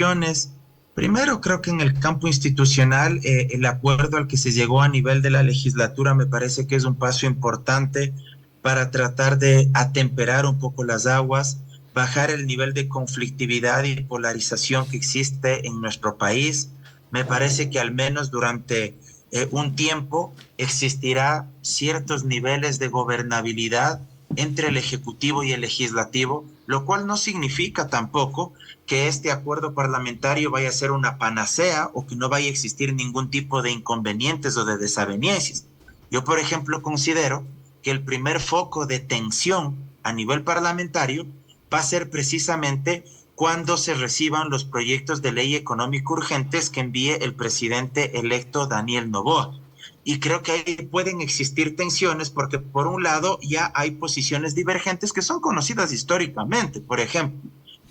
cuestiones. Primero, creo que en el campo institucional, el acuerdo al que se llegó a nivel de la legislatura me parece que es un paso importante para tratar de atemperar un poco las aguas, bajar el nivel de conflictividad y polarización que existe en nuestro país. Me parece que al menos durante un tiempo existirá ciertos niveles de gobernabilidad entre el Ejecutivo y el Legislativo, lo cual no significa tampoco que este acuerdo parlamentario vaya a ser una panacea o que no vaya a existir ningún tipo de inconvenientes o de desavenencias. Yo, por ejemplo, considero que el primer foco de tensión a nivel parlamentario va a ser precisamente cuando se reciban los proyectos de ley económico urgentes que envíe el presidente electo Daniel Noboa. Y creo que ahí pueden existir tensiones porque por un lado ya hay posiciones divergentes que son conocidas históricamente. Por ejemplo,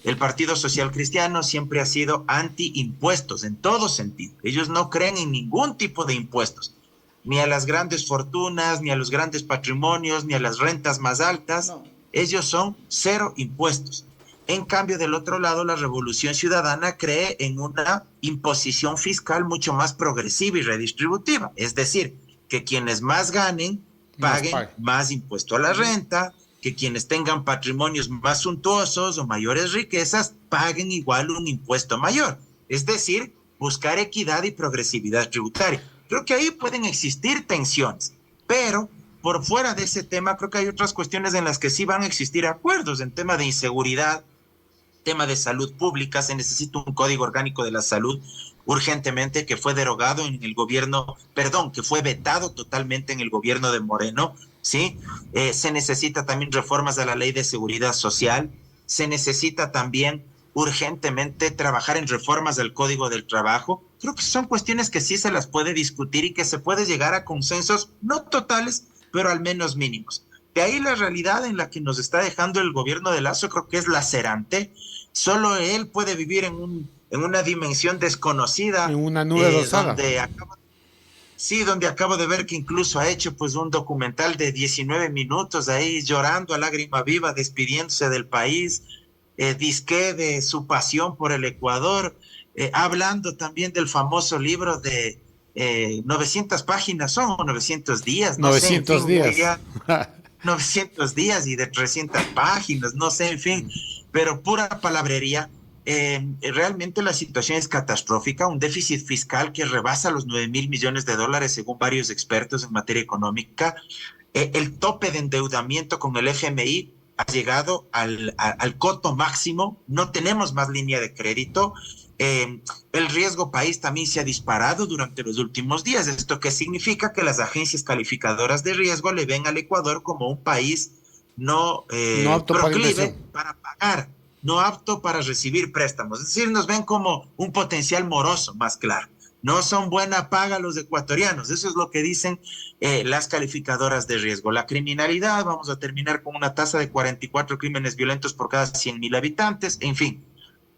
el Partido Social Cristiano siempre ha sido anti-impuestos en todo sentido. Ellos no creen en ningún tipo de impuestos, ni a las grandes fortunas, ni a los grandes patrimonios, ni a las rentas más altas. No. Ellos son cero impuestos. En cambio, del otro lado, la Revolución Ciudadana cree en una imposición fiscal mucho más progresiva y redistributiva. Es decir, que quienes más ganen Más paguen pague. más impuesto a la renta, que quienes tengan patrimonios más suntuosos o mayores riquezas paguen igual un impuesto mayor. Es decir, buscar equidad y progresividad tributaria. Creo que ahí pueden existir tensiones, pero por fuera de ese tema, creo que hay otras cuestiones en las que sí van a existir acuerdos, en tema de inseguridad, tema de salud pública. Se necesita un código orgánico de la salud urgentemente que fue derogado en el gobierno, perdón, que fue vetado totalmente en el gobierno de Moreno, ¿sí? Se necesita también reformas a la ley de seguridad social, se necesita también urgentemente trabajar en reformas al Código del Trabajo. Creo que son cuestiones que sí se las puede discutir y que se puede llegar a consensos, no totales, pero al menos mínimos. De ahí la realidad en la que nos está dejando el gobierno de Lazo creo que es lacerante. Solo él puede vivir en una dimensión En desconocida, una nube rosada. donde acabo de ver que incluso ha hecho pues un documental de 19 minutos ahí llorando a lágrima viva, despidiéndose del país, disque de su pasión por el Ecuador, hablando también del famoso libro de 900 páginas, son 900 días, no sé, en 900 fin, días. 900 días y de 300 páginas, no sé, en fin, pero pura palabrería. Realmente la situación es catastrófica, un déficit fiscal que rebasa los 9.000 millones de dólares según varios expertos en materia económica. El tope de endeudamiento con el FMI ha llegado al coto máximo, no tenemos más línea de crédito. El riesgo país también se ha disparado durante los últimos días. ¿Esto qué significa? Que las agencias calificadoras de riesgo le ven al Ecuador como un país no No apto para inversión. proclive para pagar, no apto para recibir préstamos. Es decir, nos ven como un potencial moroso, más claro. No son buena paga los ecuatorianos. Eso es lo que dicen las calificadoras de riesgo. La criminalidad, vamos a terminar con una tasa de 44 crímenes violentos por cada 100.000 habitantes. En fin,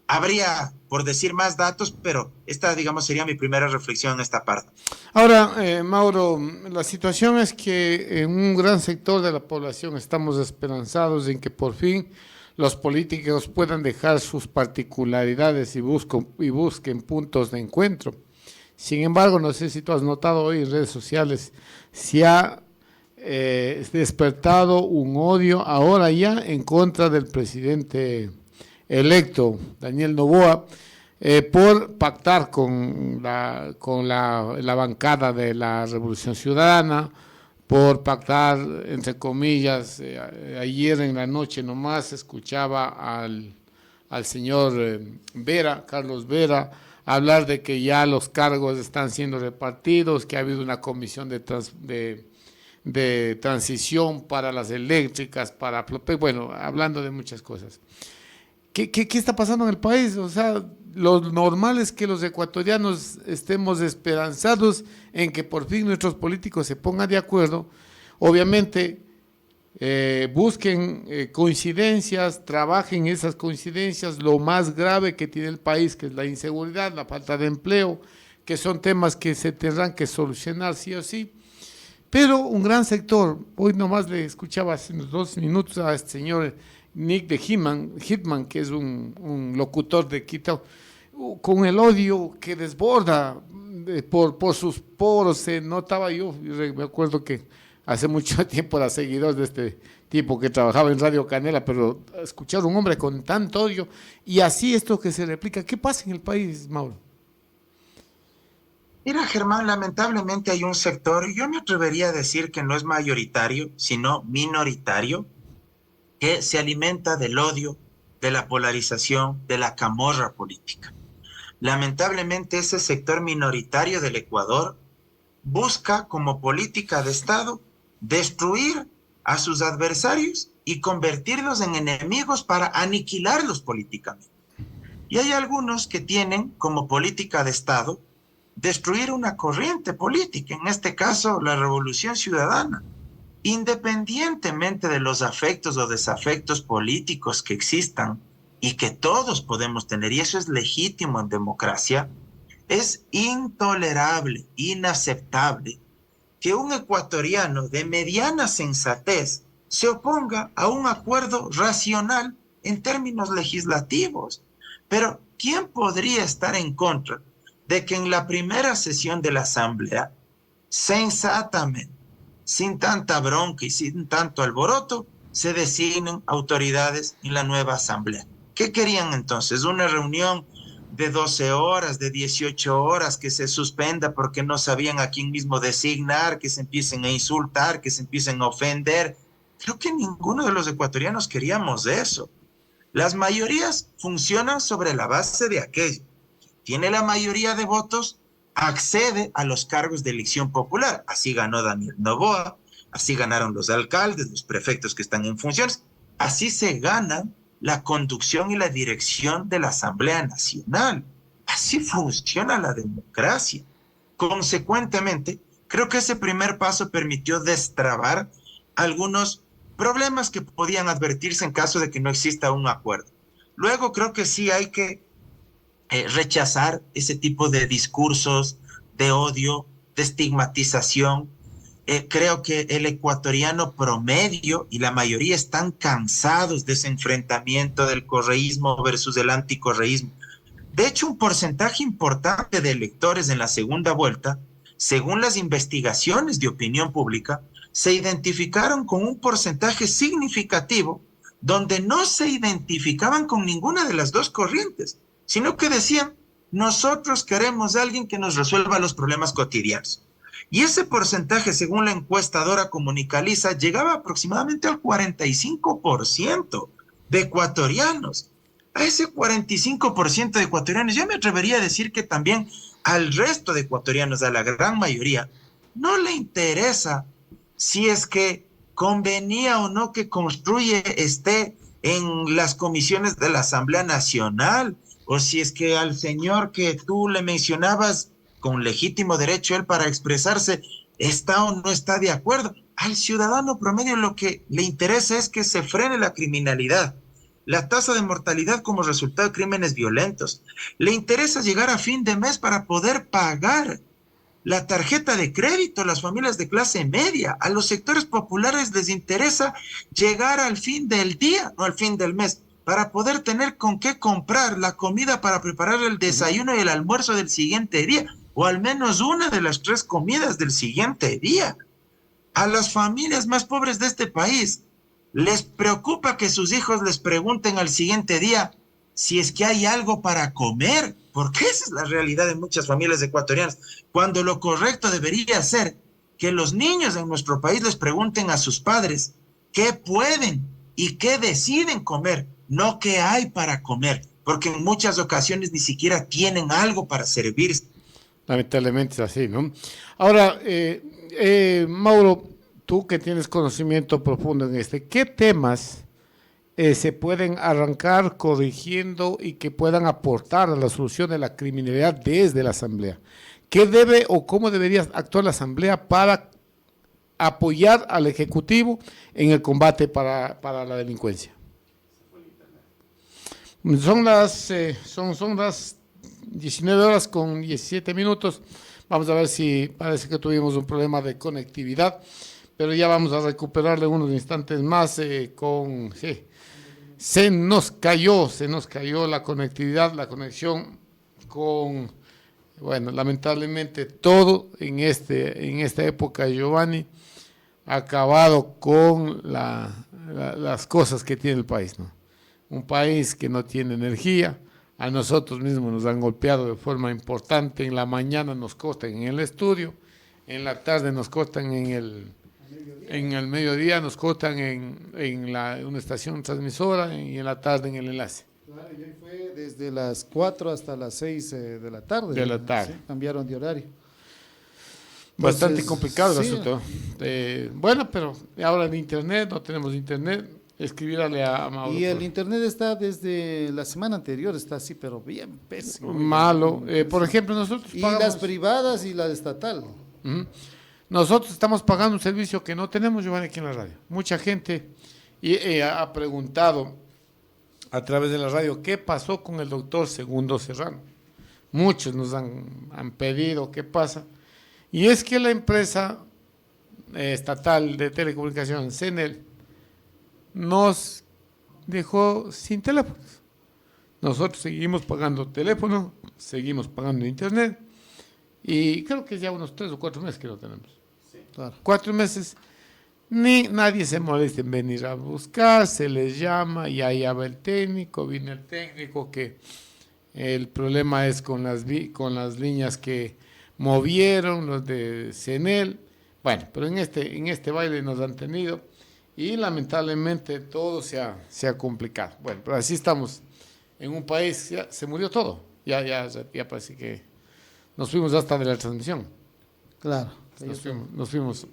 habría por decir más datos, pero esta, digamos, sería mi primera reflexión en esta parte. Ahora, Mauro, la situación es que en un gran sector de la población estamos esperanzados en que por fin los políticos puedan dejar sus particularidades y busquen puntos de encuentro. Sin embargo, no sé si tú has notado hoy en redes sociales, se ha despertado un odio ahora ya en contra del presidente electo, Daniel Noboa, por pactar con la bancada de la Revolución Ciudadana, por pactar, entre comillas, ayer en la noche nomás escuchaba al señor Vera, Carlos Vera, hablar de que ya los cargos están siendo repartidos, que ha habido una comisión de transición para las eléctricas, bueno, hablando de muchas cosas. ¿Qué está pasando en el país? O sea, lo normal es que los ecuatorianos estemos esperanzados en que por fin nuestros políticos se pongan de acuerdo. Obviamente, busquen coincidencias, trabajen esas coincidencias, lo más grave que tiene el país, que es la inseguridad, la falta de empleo, que son temas que se tendrán que solucionar sí o sí. Pero un gran sector, hoy nomás le escuchaba hace unos 2 minutos a este señor Nick de Hitman, que es un locutor de Quito, con el odio que desborda por sus poros. Se notaba, yo me acuerdo que hace mucho tiempo era seguidor de este tipo que trabajaba en Radio Canela, pero escuchar a un hombre con tanto odio y así esto que se replica, ¿qué pasa en el país, Mauro? Mira, Germán, lamentablemente hay un sector, yo me atrevería a decir que no es mayoritario, sino minoritario, que se alimenta del odio, de la polarización, de la camorra política. Lamentablemente ese sector minoritario del Ecuador busca como política de Estado destruir a sus adversarios y convertirlos en enemigos para aniquilarlos políticamente. Y hay algunos que tienen como política de Estado destruir una corriente política, en este caso la Revolución Ciudadana, independientemente de los afectos o desafectos políticos que existan y que todos podemos tener, y eso es legítimo en democracia. Es intolerable, inaceptable que un ecuatoriano de mediana sensatez se oponga a un acuerdo racional en términos legislativos. Pero, ¿quién podría estar en contra de que en la primera sesión de la Asamblea, sensatamente, sin tanta bronca y sin tanto alboroto, se designen autoridades en la nueva Asamblea? ¿Qué querían entonces? ¿Una reunión de 12 horas, de 18 horas, que se suspenda porque no sabían a quién mismo designar, que se empiecen a insultar, que se empiecen a ofender? Creo que ninguno de los ecuatorianos queríamos eso. Las mayorías funcionan sobre la base de aquello. Tiene la mayoría de votos, accede a los cargos de elección popular. Así ganó Daniel Noboa, así ganaron los alcaldes, los prefectos que están en funciones. Así se gana la conducción y la dirección de la Asamblea Nacional. Así funciona la democracia. Consecuentemente, creo que ese primer paso permitió destrabar algunos problemas que podían advertirse en caso de que no exista un acuerdo. Luego creo que sí hay que rechazar ese tipo de discursos de odio, de estigmatización. Creo que el ecuatoriano promedio y la mayoría están cansados de ese enfrentamiento del correísmo versus el anticorreísmo. De hecho, un porcentaje importante de electores en la segunda vuelta, según las investigaciones de opinión pública, se identificaron con un porcentaje significativo donde no se identificaban con ninguna de las dos corrientes, sino que decían, nosotros queremos a alguien que nos resuelva los problemas cotidianos. Y ese porcentaje, según la encuestadora Comunicaliza, llegaba aproximadamente al 45% de ecuatorianos. A ese 45% de ecuatorianos, yo me atrevería a decir que también al resto de ecuatorianos, a la gran mayoría, no le interesa si es que convenía o no que Construye esté en las comisiones de la Asamblea Nacional, o si es que al señor que tú le mencionabas, con legítimo derecho él para expresarse, está o no está de acuerdo. Al ciudadano promedio lo que le interesa es que se frene la criminalidad, la tasa de mortalidad como resultado de crímenes violentos. Le interesa llegar a fin de mes para poder pagar la tarjeta de crédito a las familias de clase media. A los sectores populares les interesa llegar al fin del día, no al fin del mes, para poder tener con qué comprar la comida para preparar el desayuno y el almuerzo del siguiente día, o al menos una de las 3 comidas del siguiente día. A las familias más pobres de este país les preocupa que sus hijos les pregunten al siguiente día si es que hay algo para comer, porque esa es la realidad de muchas familias ecuatorianas, cuando lo correcto debería ser que los niños en nuestro país les pregunten a sus padres qué pueden y qué deciden comer, no qué hay para comer, porque en muchas ocasiones ni siquiera tienen algo para servirse. Lamentablemente es así, ¿no? Ahora, Mauro, tú que tienes conocimiento profundo en ¿qué temas se pueden arrancar corrigiendo y que puedan aportar a la solución de la criminalidad desde la Asamblea? ¿Qué debe o cómo debería actuar la Asamblea para apoyar al Ejecutivo en el combate para la delincuencia? Son las 19 horas con 17 minutos. Vamos a ver si parece que tuvimos un problema de conectividad, pero ya vamos a recuperarle unos instantes más se nos cayó la conectividad, la conexión con, bueno, lamentablemente todo en esta época, Giovanni, ha acabado con las cosas que tiene el país, ¿no? Un país que no tiene energía, a nosotros mismos nos han golpeado de forma importante, en la mañana nos cortan en el estudio, en la tarde nos cortan en el mediodía, nos cortan en una estación transmisora y en la tarde en el enlace. Claro, y hoy fue desde las 4 hasta las 6 de la tarde. De la tarde. Sí, cambiaron de horario. Bastante Entonces, complicado el sí. asunto. Bueno, pero ahora el internet, no tenemos internet, escribirle a Mauro. Y el internet está desde la semana anterior, está así, pero bien pésimo. Malo. Por ejemplo, nosotros Y pagamos... las privadas y la estatal. Ujú. Nosotros estamos pagando un servicio que no tenemos, Giovanni, aquí en la radio. Mucha gente ha preguntado a través de la radio qué pasó con el doctor Segundo Serrano. Muchos nos han pedido qué pasa. Y es que la empresa estatal de telecomunicaciones, CENEL, nos dejó sin teléfonos. Nosotros seguimos pagando teléfono, seguimos pagando internet, y creo que ya unos 3 o 4 meses que lo tenemos. Claro. 4 meses, ni nadie se molesta en venir a buscar, se les llama y ahí va el técnico, viene el técnico, que el problema es con las líneas que movieron, los de CENEL. Bueno, pero en este baile nos han tenido y lamentablemente todo se ha complicado. Bueno, pero así estamos en un país, ya se murió todo, ya parece que nos fuimos hasta de la transmisión. Claro. Nos fuimos.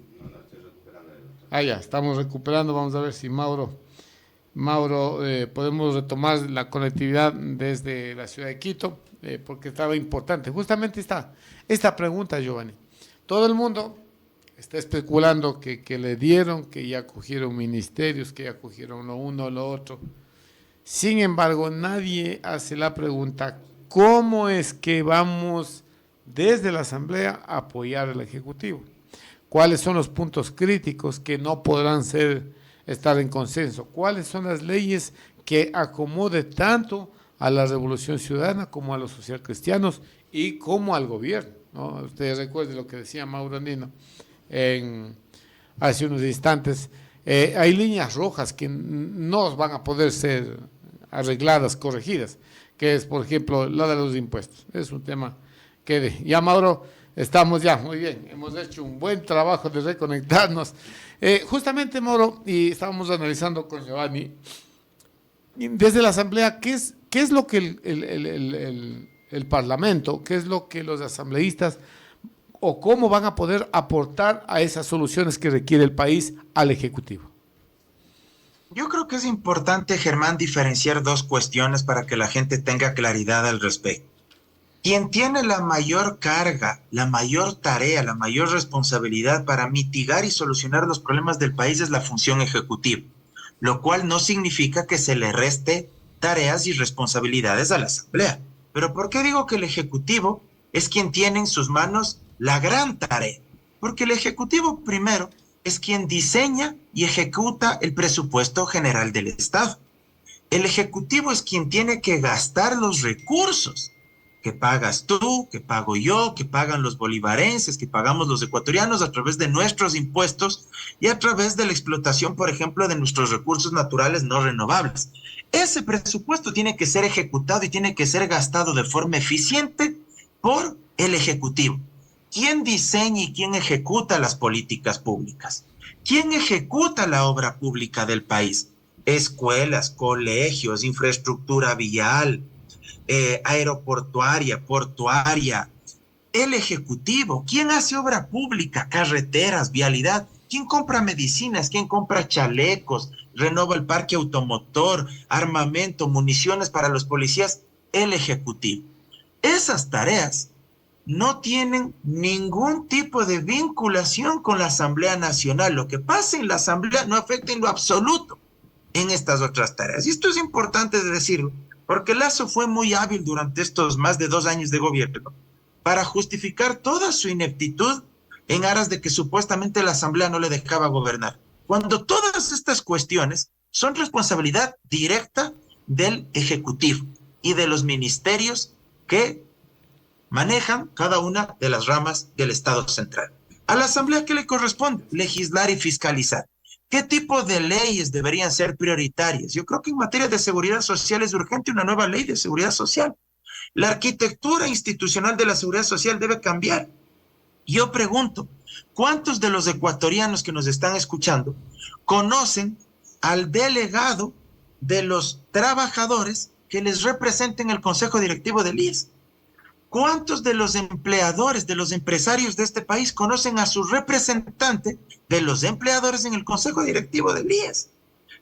Ya, estamos recuperando. Vamos a ver si Mauro, podemos retomar la conectividad desde la ciudad de Quito, porque estaba importante. Justamente esta pregunta, Giovanni. Todo el mundo está especulando que le dieron, que ya cogieron ministerios, que ya cogieron lo uno o lo otro. Sin embargo, nadie hace la pregunta, ¿cómo es que vamos desde la Asamblea a apoyar al Ejecutivo? ¿Cuáles son los puntos críticos que no podrán estar en consenso? ¿Cuáles son las leyes que acomode tanto a la Revolución Ciudadana como a los socialcristianos y como al gobierno, ¿no? Ustedes recuerden lo que decía Mauro Andino hace unos instantes. Hay líneas rojas que no van a poder ser arregladas, corregidas, que es, por ejemplo, la de los impuestos. Es un tema que ya, Mauro, estamos ya, muy bien, hemos hecho un buen trabajo de reconectarnos. Justamente, Mauro, y estábamos analizando con Giovanni, desde la Asamblea, ¿qué es lo que el Parlamento, qué es lo que los asambleístas o cómo van a poder aportar a esas soluciones que requiere el país al Ejecutivo? Yo creo que es importante, Germán, diferenciar dos cuestiones para que la gente tenga claridad al respecto. Quien tiene la mayor carga, la mayor tarea, la mayor responsabilidad para mitigar y solucionar los problemas del país es la función ejecutiva, lo cual no significa que se le reste tareas y responsabilidades a la Asamblea. Pero ¿por qué digo que el Ejecutivo es quien tiene en sus manos la gran tarea? Porque el Ejecutivo primero es quien diseña y ejecuta el presupuesto general del Estado. El Ejecutivo es quien tiene que gastar los recursos que pagas tú, que pago yo, que pagan los bolivarenses, que pagamos los ecuatorianos a través de nuestros impuestos y a través de la explotación, por ejemplo, de nuestros recursos naturales no renovables. Ese presupuesto tiene que ser ejecutado y tiene que ser gastado de forma eficiente por el Ejecutivo. ¿Quién diseña y quién ejecuta las políticas públicas? ¿Quién ejecuta la obra pública del país? Escuelas, colegios, infraestructura vial, aeroportuaria, portuaria. El Ejecutivo. ¿Quién hace obra pública? Carreteras, vialidad. ¿Quién compra medicinas? ¿Quién compra chalecos? Renova el parque automotor, armamento, municiones para los policías. El Ejecutivo. Esas tareas no tienen ningún tipo de vinculación con la Asamblea Nacional. Lo que pasa en la Asamblea no afecta en lo absoluto en estas otras tareas. Y esto es importante de decirlo, porque Lasso fue muy hábil durante estos más de 2 años de gobierno para justificar toda su ineptitud en aras de que supuestamente la Asamblea no le dejaba gobernar, cuando todas estas cuestiones son responsabilidad directa del Ejecutivo y de los ministerios que manejan cada una de las ramas del Estado central. A la Asamblea, ¿qué le corresponde? Legislar y fiscalizar. ¿Qué tipo de leyes deberían ser prioritarias? Yo creo que en materia de seguridad social es urgente una nueva ley de seguridad social. La arquitectura institucional de la seguridad social debe cambiar. Yo pregunto, ¿cuántos de los ecuatorianos que nos están escuchando conocen al delegado de los trabajadores que les representa en el Consejo Directivo del IES? ¿Cuántos de los empleadores, de los empresarios de este país conocen a su representante de los empleadores en el Consejo Directivo del IES?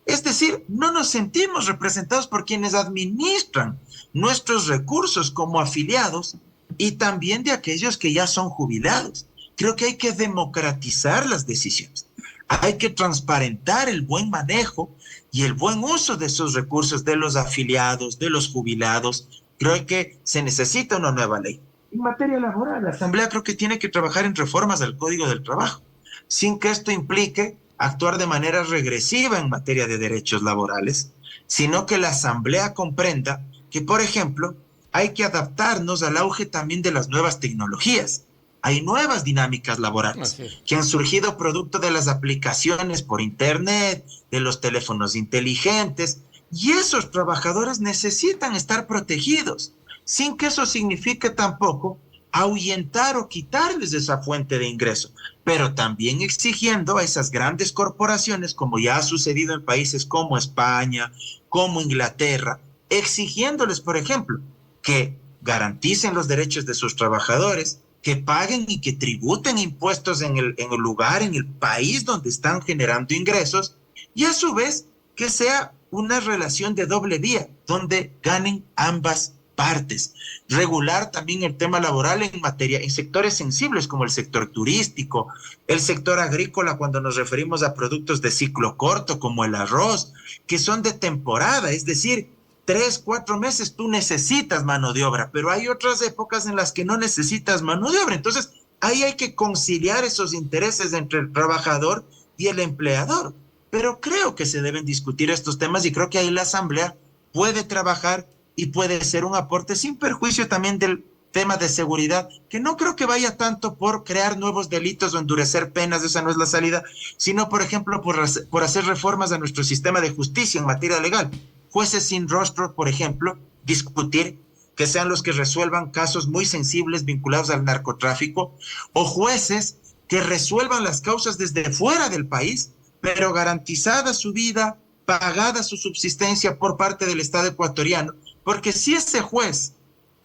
Es decir, no nos sentimos representados por quienes administran nuestros recursos como afiliados y también de aquellos que ya son jubilados. Creo que hay que democratizar las decisiones. Hay que transparentar el buen manejo y el buen uso de esos recursos de los afiliados, de los jubilados. Creo que se necesita una nueva ley. En materia laboral, la Asamblea creo que tiene que trabajar en reformas del Código del Trabajo, sin que esto implique actuar de manera regresiva en materia de derechos laborales, sino que la Asamblea comprenda que, por ejemplo, hay que adaptarnos al auge también de las nuevas tecnologías. Hay nuevas dinámicas laborales que han surgido producto de las aplicaciones por Internet, de los teléfonos inteligentes, y esos trabajadores necesitan estar protegidos, sin que eso signifique tampoco ahuyentar o quitarles esa fuente de ingreso, pero también exigiendo a esas grandes corporaciones, como ya ha sucedido en países como España, como Inglaterra, exigiéndoles, por ejemplo, que garanticen los derechos de sus trabajadores, que paguen y que tributen impuestos en el lugar, en el país donde están generando ingresos, y a su vez que sea una relación de doble vía, donde ganen ambas partes. Regular también el tema laboral en sectores sensibles como el sector turístico, el sector agrícola cuando nos referimos a productos de ciclo corto como el arroz, que son de temporada, es decir, 3, 4 meses tú necesitas mano de obra, pero hay otras épocas en las que no necesitas mano de obra. Entonces, ahí hay que conciliar esos intereses entre el trabajador y el empleador. Pero creo que se deben discutir estos temas y creo que ahí la Asamblea puede trabajar y puede ser un aporte sin perjuicio también del tema de seguridad, que no creo que vaya tanto por crear nuevos delitos o endurecer penas, esa no es la salida, sino, por ejemplo, por hacer reformas a nuestro sistema de justicia en materia legal. Jueces sin rostro, por ejemplo, discutir que sean los que resuelvan casos muy sensibles vinculados al narcotráfico, o jueces que resuelvan las causas desde fuera del país, pero garantizada su vida, pagada su subsistencia por parte del Estado ecuatoriano, porque si ese juez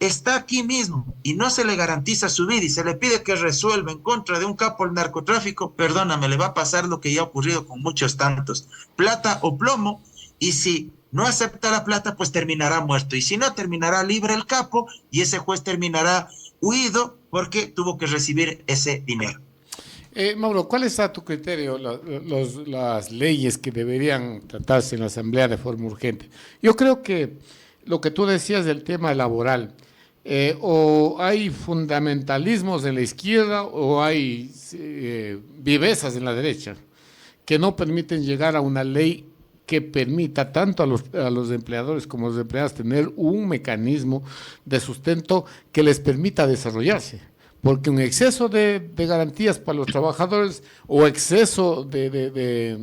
está aquí mismo y no se le garantiza su vida y se le pide que resuelva en contra de un capo del narcotráfico, perdóname, le va a pasar lo que ya ha ocurrido con muchos tantos, plata o plomo, y si no acepta la plata, pues terminará muerto, y si no, terminará libre el capo y ese juez terminará huido porque tuvo que recibir ese dinero. Mauro, ¿cuál es a tu criterio las leyes que deberían tratarse en la Asamblea de forma urgente? Yo creo que lo que tú decías del tema laboral, o hay fundamentalismos en la izquierda o hay vivezas en la derecha que no permiten llegar a una ley que permita tanto a los empleadores como a los empleados tener un mecanismo de sustento que les permita desarrollarse. Porque un exceso de garantías para los trabajadores o exceso de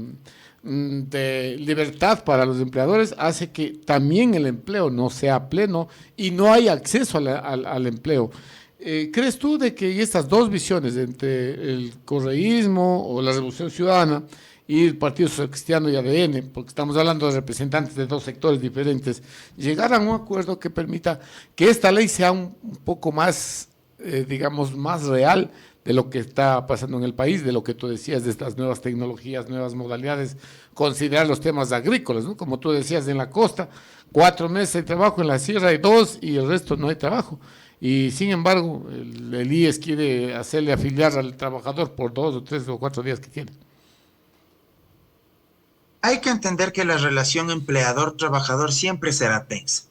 libertad para los empleadores hace que también el empleo no sea pleno y no hay acceso al empleo. ¿Crees tú de que estas dos visiones entre el correísmo o la Revolución Ciudadana y el Partido Social Cristiano y ADN, porque estamos hablando de representantes de dos sectores diferentes, llegaran a un acuerdo que permita que esta ley sea un poco más digamos, más real de lo que está pasando en el país, de lo que tú decías, de estas nuevas tecnologías, nuevas modalidades, considerar los temas agrícolas, ¿no? Como tú decías, en la costa, 4 meses de trabajo, en la sierra hay 2 y el resto no hay trabajo. Y sin embargo, el IES quiere hacerle afiliar al trabajador por 2 o 3 o 4 días que tiene. Hay que entender que la relación empleador-trabajador siempre será tensa,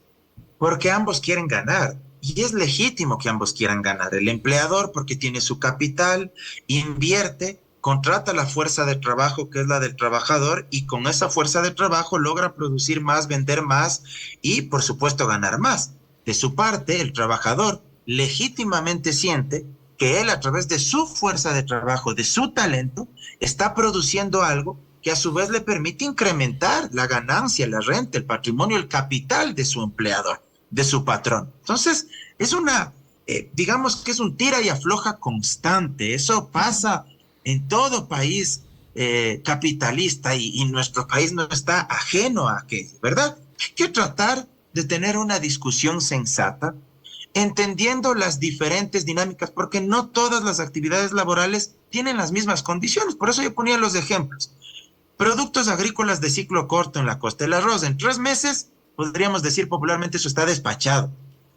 porque ambos quieren ganar. Y es legítimo que ambos quieran ganar. El empleador, porque tiene su capital, invierte, contrata la fuerza de trabajo que es la del trabajador y con esa fuerza de trabajo logra producir más, vender más y, por supuesto, ganar más. De su parte, el trabajador legítimamente siente que él, a través de su fuerza de trabajo, de su talento, está produciendo algo que a su vez le permite incrementar la ganancia, la renta, el patrimonio, el capital de su empleador, de su patrón. Entonces, es digamos que es un tira y afloja constante. Eso pasa en todo país capitalista y nuestro país no está ajeno a aquello, ¿verdad? Hay que tratar de tener una discusión sensata, entendiendo las diferentes dinámicas, porque no todas las actividades laborales tienen las mismas condiciones. Por eso yo ponía los ejemplos. Productos agrícolas de ciclo corto en la costa, el arroz, en 3 meses, podríamos decir popularmente, eso está despachado.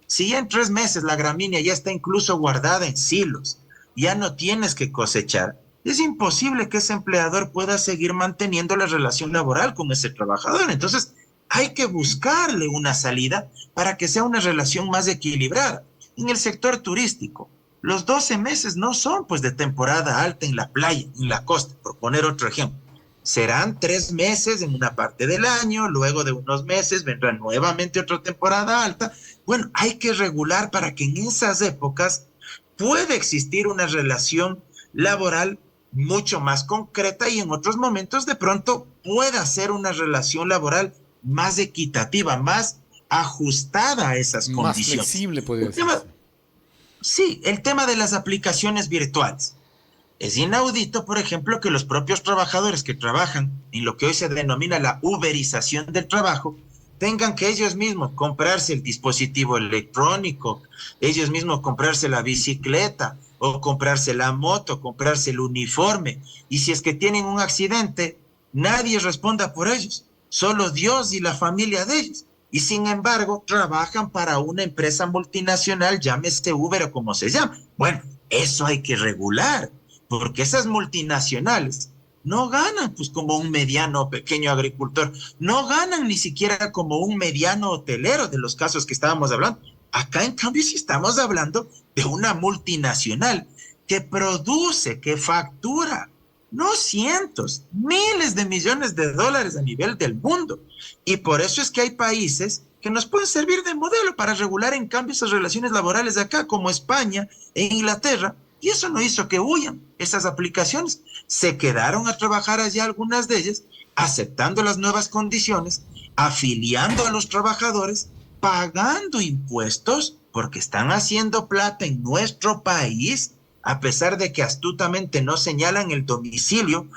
Si ya en 3 meses la gramínea ya está incluso guardada en silos, ya no tienes que cosechar, es imposible que ese empleador pueda seguir manteniendo la relación laboral con ese trabajador. Entonces, hay que buscarle una salida para que sea una relación más equilibrada. En el sector turístico, los 12 meses no son pues de temporada alta en la playa, en la costa, por poner otro ejemplo. Serán 3 meses en una parte del año, luego de unos meses vendrá nuevamente otra temporada alta. Bueno, hay que regular para que en esas épocas pueda existir una relación laboral mucho más concreta y en otros momentos de pronto pueda ser una relación laboral más equitativa, más ajustada a esas Más condiciones. flexible podría ser. Sí, el tema de las aplicaciones virtuales. Es inaudito, por ejemplo, que los propios trabajadores que trabajan en lo que hoy se denomina la uberización del trabajo tengan que ellos mismos comprarse el dispositivo electrónico, ellos mismos comprarse la bicicleta o comprarse la moto, comprarse el uniforme. Y si es que tienen un accidente, nadie responda por ellos, solo Dios y la familia de ellos. Y sin embargo, trabajan para una empresa multinacional, llámese Uber o como se llama. Bueno, eso hay que regular, porque esas multinacionales no ganan pues como un mediano o pequeño agricultor, no ganan ni siquiera como un mediano hotelero de los casos que estábamos hablando. Acá en cambio sí estamos hablando de una multinacional que produce, que factura, no cientos, miles de millones de dólares a nivel del mundo. Y por eso es que hay países que nos pueden servir de modelo para regular en cambio esas relaciones laborales de acá, como España e Inglaterra. Y eso no hizo que huyan esas aplicaciones. Se quedaron a trabajar allá algunas de ellas, aceptando las nuevas condiciones, afiliando a los trabajadores, pagando impuestos, porque están haciendo plata en nuestro país, a pesar de que astutamente no señalan el domicilio,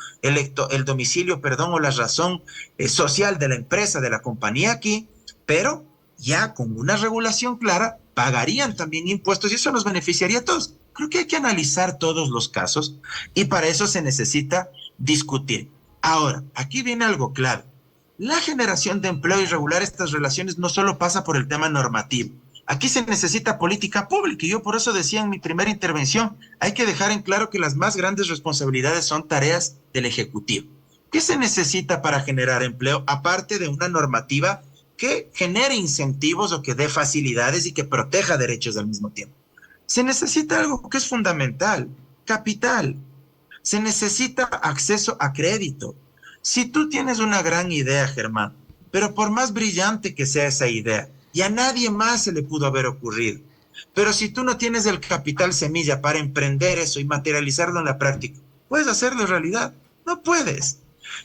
perdón, o la razón social de la empresa, de la compañía aquí, pero ya con una regulación clara, pagarían también impuestos y eso nos beneficiaría a todos. Creo que hay que analizar todos los casos y para eso se necesita discutir. Ahora, aquí viene algo clave. La generación de empleo y regular estas relaciones no solo pasa por el tema normativo. Aquí se necesita política pública y yo por eso decía en mi primera intervención, hay que dejar en claro que las más grandes responsabilidades son tareas del Ejecutivo. ¿Qué se necesita para generar empleo? Aparte de una normativa que genere incentivos o que dé facilidades y que proteja derechos al mismo tiempo. Se necesita algo que es fundamental, capital. Se necesita acceso a crédito. Si tú tienes una gran idea, Germán, pero por más brillante que sea esa idea, y a nadie más se le pudo haber ocurrido, pero si tú no tienes el capital semilla para emprender eso y materializarlo en la práctica, ¿puedes hacerlo realidad? No puedes.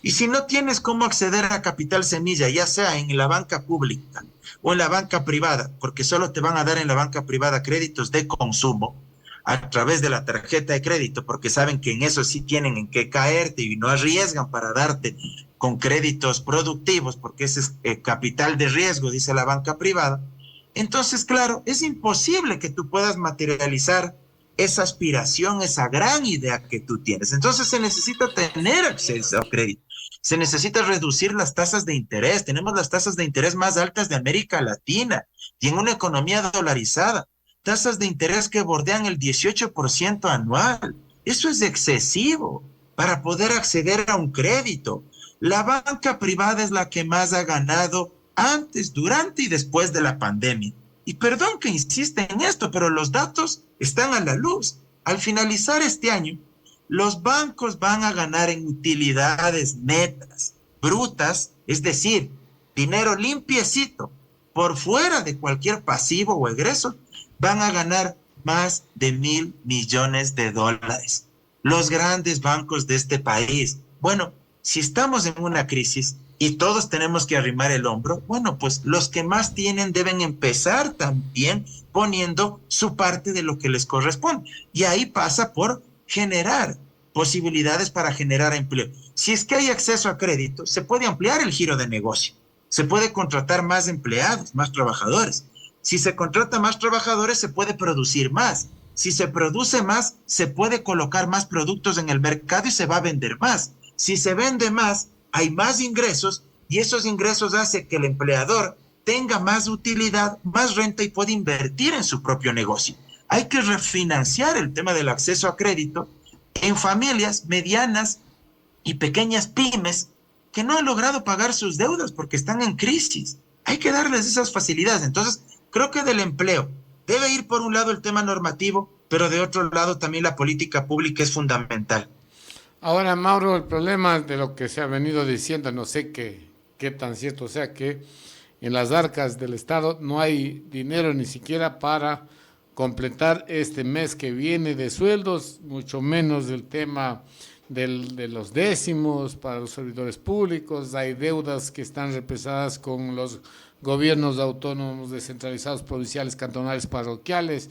Y si no tienes cómo acceder a capital semilla, ya sea en la banca pública o en la banca privada, porque solo te van a dar en la banca privada créditos de consumo a través de la tarjeta de crédito, porque saben que en eso sí tienen en qué caerte y no arriesgan para darte con créditos productivos, porque ese es capital de riesgo, dice la banca privada. Entonces, claro, es imposible que tú puedas materializar esa aspiración, esa gran idea que tú tienes. Entonces se necesita tener acceso a crédito. Se necesita reducir las tasas de interés. Tenemos las tasas de interés más altas de América Latina y en una economía dolarizada. Tasas de interés que bordean el 18% anual. Eso es excesivo para poder acceder a un crédito. La banca privada es la que más ha ganado antes, durante y después de la pandemia. Y perdón que insiste en esto, pero los datos están a la luz. Al finalizar este año, los bancos van a ganar en utilidades netas, brutas, es decir, dinero limpiecito, por fuera de cualquier pasivo o egreso, van a ganar más de 1.000 millones de dólares. Los grandes bancos de este país. Bueno, si estamos en una crisis y todos tenemos que arrimar el hombro, bueno, pues los que más tienen deben empezar también poniendo su parte de lo que les corresponde. Y ahí pasa por generar posibilidades para generar empleo. Si es que hay acceso a crédito, se puede ampliar el giro de negocio, se puede contratar más empleados, más trabajadores. Si se contrata más trabajadores, se puede producir más. Si se produce más, se puede colocar más productos en el mercado y se va a vender más. Si se vende más, hay más ingresos y esos ingresos hacen que el empleador tenga más utilidad, más renta y pueda invertir en su propio negocio. Hay que refinanciar el tema del acceso a crédito en familias medianas y pequeñas pymes que no han logrado pagar sus deudas porque están en crisis. Hay que darles esas facilidades. Entonces, creo que del empleo debe ir por un lado el tema normativo, pero de otro lado también la política pública es fundamental. Ahora, Mauro, el problema de lo que se ha venido diciendo, no sé qué tan cierto sea, que en las arcas del Estado no hay dinero ni siquiera para completar este mes que viene de sueldos, mucho menos del tema de los décimos para los servidores públicos. Hay deudas que están represadas con los gobiernos autónomos descentralizados, provinciales, cantonales, parroquiales.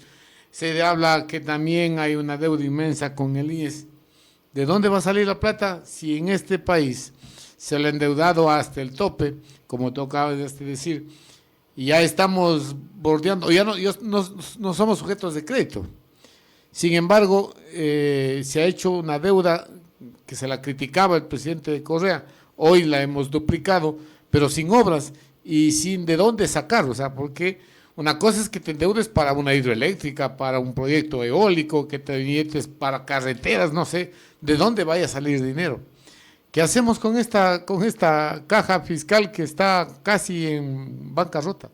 Se habla que también hay una deuda inmensa con el IES. ¿De dónde va a salir la plata si en este país se le ha endeudado hasta el tope, como tú acabas de decir, y ya estamos bordeando, ya no somos sujetos de crédito? Sin embargo, se ha hecho una deuda que se la criticaba el presidente de Correa, hoy la hemos duplicado, pero sin obras y sin de dónde sacar. O sea, porque una cosa es que te endeudes para una hidroeléctrica, para un proyecto eólico, que te endeudes para carreteras, no sé de dónde vaya a salir dinero. ¿Qué hacemos con esta caja fiscal que está casi en bancarrota?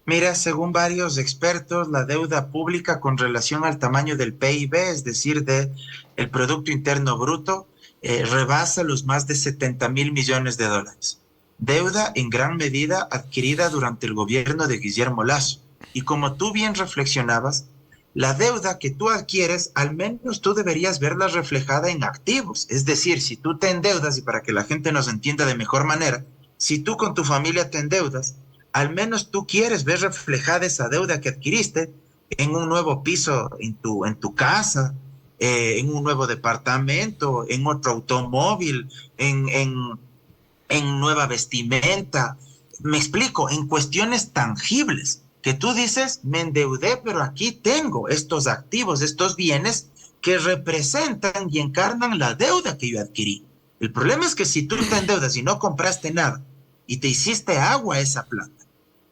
Mira, según varios expertos, la deuda pública con relación al tamaño del PIB, es decir, de el Producto Interno Bruto, rebasa los más de 70.000 millones de dólares. Deuda en gran medida adquirida durante el gobierno de Guillermo Lasso. Y como tú bien reflexionabas, la deuda que tú adquieres, al menos tú deberías verla reflejada en activos. Es decir, si tú te endeudas, y para que la gente nos entienda de mejor manera, si tú con tu familia te endeudas, al menos tú quieres ver reflejada esa deuda que adquiriste en un nuevo piso en tu casa, en un nuevo departamento, en otro automóvil, en nueva vestimenta. Me explico, en cuestiones tangibles, que tú dices, me endeudé, pero aquí tengo estos activos, estos bienes que representan y encarnan la deuda que yo adquirí. El problema es que si tú te endeudas y no compraste nada y te hiciste agua esa plata,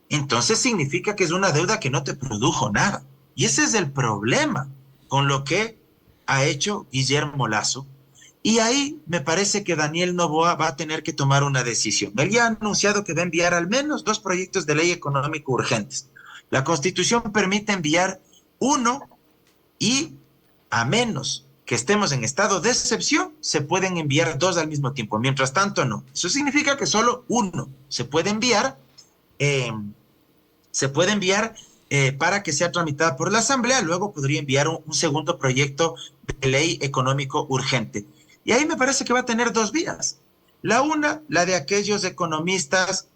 entonces significa que es una deuda que no te produjo nada. Y ese es el problema con lo que ha hecho Guillermo Lasso. Y ahí me parece que Daniel Noboa va a tener que tomar una decisión. Él ya ha anunciado que va a enviar al menos 2 proyectos de ley económico urgentes. La Constitución permite enviar uno y a menos que estemos en estado de excepción, se pueden enviar 2 al mismo tiempo. Mientras tanto, no. Eso significa que solo uno se puede enviar para que sea tramitada por la Asamblea. Luego podría enviar un segundo proyecto de ley económico urgente. Y ahí me parece que va a tener 2 vías. La una, la de aquellos economistas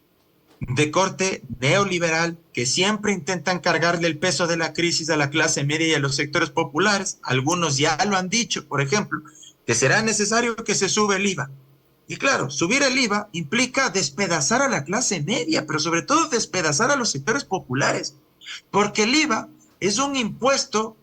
de corte neoliberal que siempre intentan cargarle el peso de la crisis a la clase media y a los sectores populares. Algunos ya lo han dicho, por ejemplo, que será necesario que se sube el IVA. Y claro, subir el IVA implica despedazar a la clase media, pero sobre todo despedazar a los sectores populares, porque el IVA es un impuesto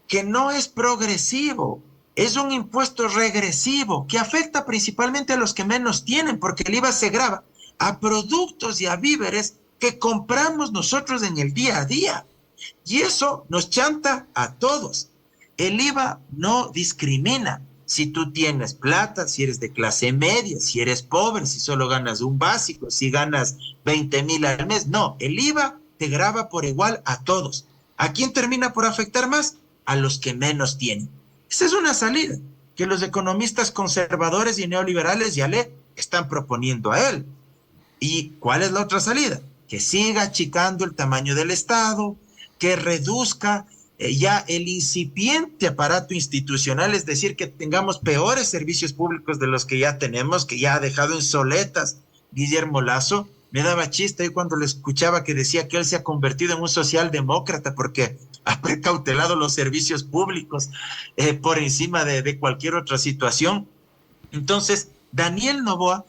que no es progresivo, es un impuesto regresivo que afecta principalmente a los que menos tienen, porque el IVA se grava a productos y a víveres que compramos nosotros en el día a día. Y eso nos chanta a todos. El IVA no discrimina. Si tú tienes plata, si eres de clase media, si eres pobre, si solo ganas un básico, si ganas 20,000 al mes. No, el IVA te grava por igual a todos. ¿A quién termina por afectar más? A los que menos tienen. Esa es una salida que los economistas conservadores y neoliberales ya le están proponiendo a él. ¿Y cuál es la otra salida? Que siga achicando el tamaño del Estado, que reduzca ya el incipiente aparato institucional, es decir, que tengamos peores servicios públicos de los que ya tenemos, que ya ha dejado en soletas Guillermo Lasso. Me daba chiste cuando le escuchaba que decía que él se ha convertido en un socialdemócrata porque ha precautelado los servicios públicos por encima de cualquier otra situación. Entonces, Daniel Noboa